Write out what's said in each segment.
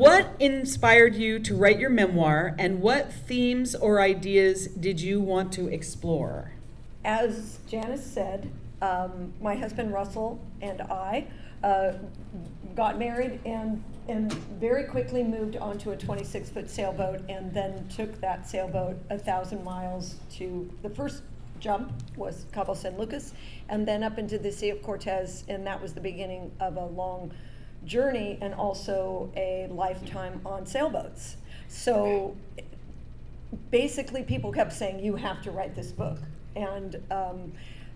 What inspired you to write your memoir, and what themes or ideas did you want to explore? As Janice said, my husband Russell and I got married and very quickly moved onto a 26-foot sailboat, and then took that sailboat 1,000 miles to the first jump was Cabo San Lucas, and then up into the Sea of Cortez, and that was the beginning of a long journey and also a lifetime on sailboats. So basically people kept saying, you have to write this book. And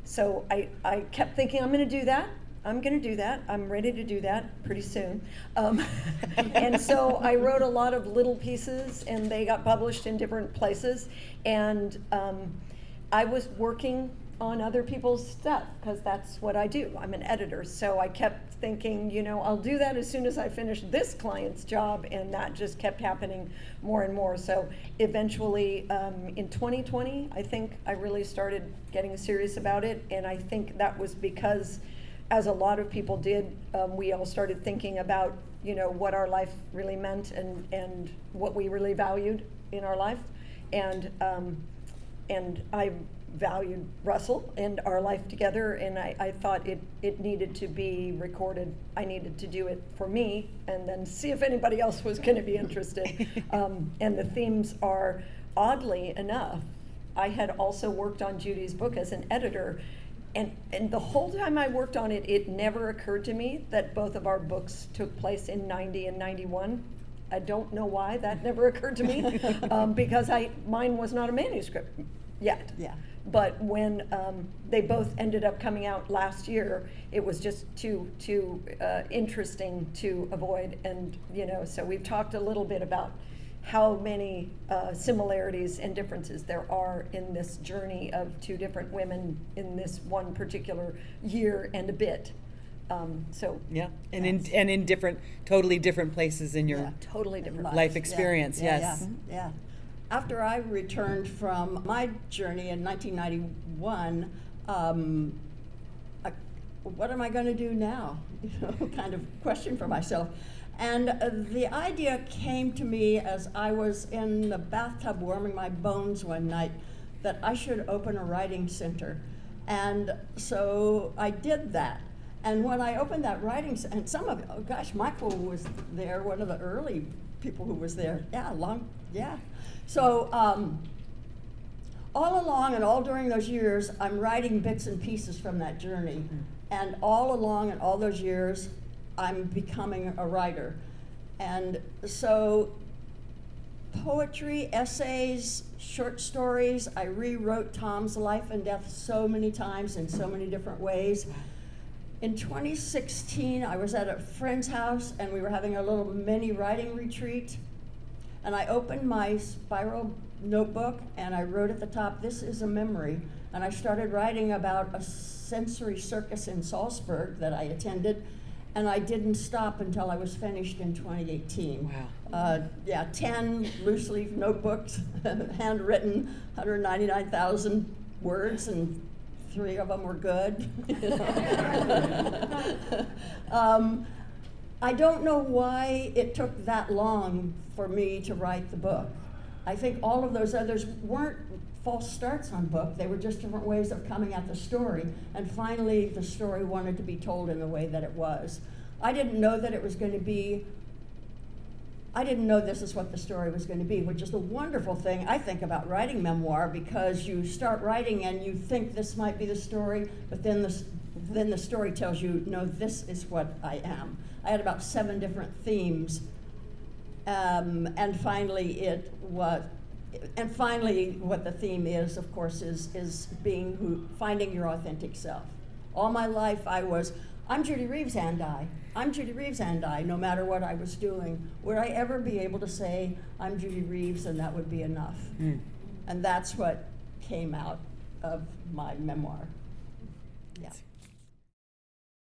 so I kept thinking, I'm going to do that. I'm ready to do that pretty soon. And so I wrote a lot of little pieces, and they got published in different places. And I was working on other people's stuff, because that's what I do. I'm an editor. So I kept thinking, I'll do that as soon as I finish this client's job, and that just kept happening more and more. So eventually, in 2020, I think I really started getting serious about it, and I think that was because, as a lot of people did, we all started thinking about, what our life really meant and what we really valued in our life. And I valued Russell and our life together, and I thought it needed to be recorded. I needed to do it for me, and then see if anybody else was going to be interested. And the themes are, oddly enough, I had also worked on Judy's book as an editor, and the whole time I worked on it, it never occurred to me that both of our books took place in 90 and 91. I don't know why that never occurred to me, because mine was not a manuscript yet. Yeah. But when they both ended up coming out last year, it was just too interesting to avoid. And so we've talked a little bit about how many similarities and differences there are in this journey of two different women in this one particular year and a bit. So yeah, and in different, totally different places in your totally different life experience. Yeah. Yes. Yeah. After I returned from my journey in 1991, what am I going to do now? Kind of question for myself. And the idea came to me as I was in the bathtub warming my bones one night, that I should open a writing center. And so I did that. And when I opened that writing center, and some of it, Michael was there, one of the early people who was there. So all along and all during those years, I'm writing bits and pieces from that journey. Mm-hmm. And all along and all those years, I'm becoming a writer. And so poetry, essays, short stories, I rewrote Tom's life and death so many times in so many different ways. In 2016, I was at a friend's house, and we were having a little mini writing retreat. And I opened my spiral notebook, and I wrote at the top, "This is a memory." And I started writing about a sensory circus in Salzburg that I attended, and I didn't stop until I was finished in 2018. Wow. 10 loose leaf notebooks, handwritten, 199,000 words, and 3 of them were good. I don't know why it took that long for me to write the book. I think all of those others weren't false starts on book. They were just different ways of coming at the story. And finally, the story wanted to be told in the way that it was. I didn't know that it was going to be, I didn't know this is what the story was going to be, which is the wonderful thing, I think, about writing memoir, because you start writing and you think this might be the story, but then the story tells you, no, this is what I am. I had about 7 different themes, and finally what the theme is, of course, is finding your authentic self. All my life I'm Judy Reeves and I'm Judy Reeves and no matter what I was doing. Would I ever be able to say, I'm Judy Reeves, and that would be enough? Mm. And that's what came out of my memoir. Yeah.